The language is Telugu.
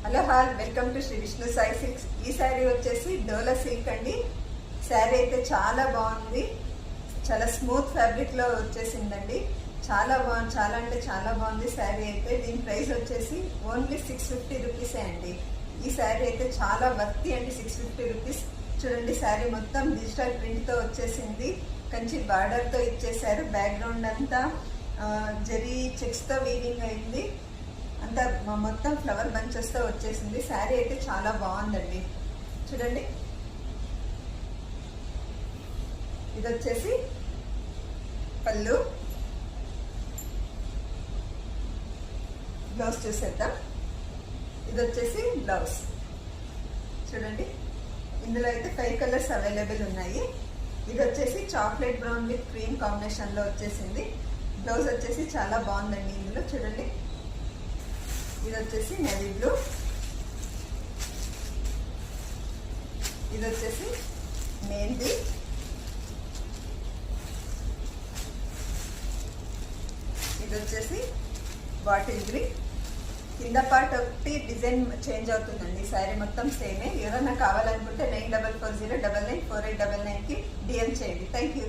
Hello all, welcome to Shri Vishnu Sai silks. ఈ శారీ వచ్చేసి డోలా సిల్క్ అండి. శారీ అయితే చాలా బాగుంది, చాలా స్మూత్ ఫ్యాబ్రిక్ లో వచ్చేసిందండి. చాలా బాగుంది, చాలా అంటే చాలా బాగుంది శారీ అయితే. దీని ప్రైస్ వచ్చేసి ఓన్లీ 650 రూపీసే అండి. ఈ శారీ అయితే చాలా వర్తి అండి. 650 రూపీస్. చూడండి, శారీ మొత్తం డిజిటల్ ప్రింట్ తో వచ్చేసింది. కంచి బార్డర్ తో ఇచ్చేసారు. బ్యాక్గ్రౌండ్ అంతా జరీ చెక్స్ తో వీవింగ్ అయింది. అంతా మొత్తం ఫ్లవర్ బంచెస్ తో వచ్చేసింది. శారీ అయితే చాలా బాగుందండి. చూడండి, ఇది వచ్చేసి పళ్ళు. బ్లౌజ్ చూసేద్దాం. ఇది వచ్చేసి బ్లౌజ్. చూడండి, ఇందులో అయితే 5 కలర్స్ అవైలబుల్ ఉన్నాయి. ఇది వచ్చేసి chocolate brown with cream combination లో వచ్చేసింది. బ్లౌజ్ వచ్చేసి చాలా బాగుందండి. ఇందులో చూడండి, ఇది వచ్చేసి నేవీ బ్లూ. ఇది వచ్చేసి మెహందీ. ఇది వచ్చేసి బాటిల్ గ్రీన్. కింద పార్ట్ ఒకటి డిజైన్ చేంజ్ అవుతుందండి. శారీ మొత్తం సేమే. ఎవరైనా కావాలనుకుంటే 9440994899కి DM చేయండి. Thank you.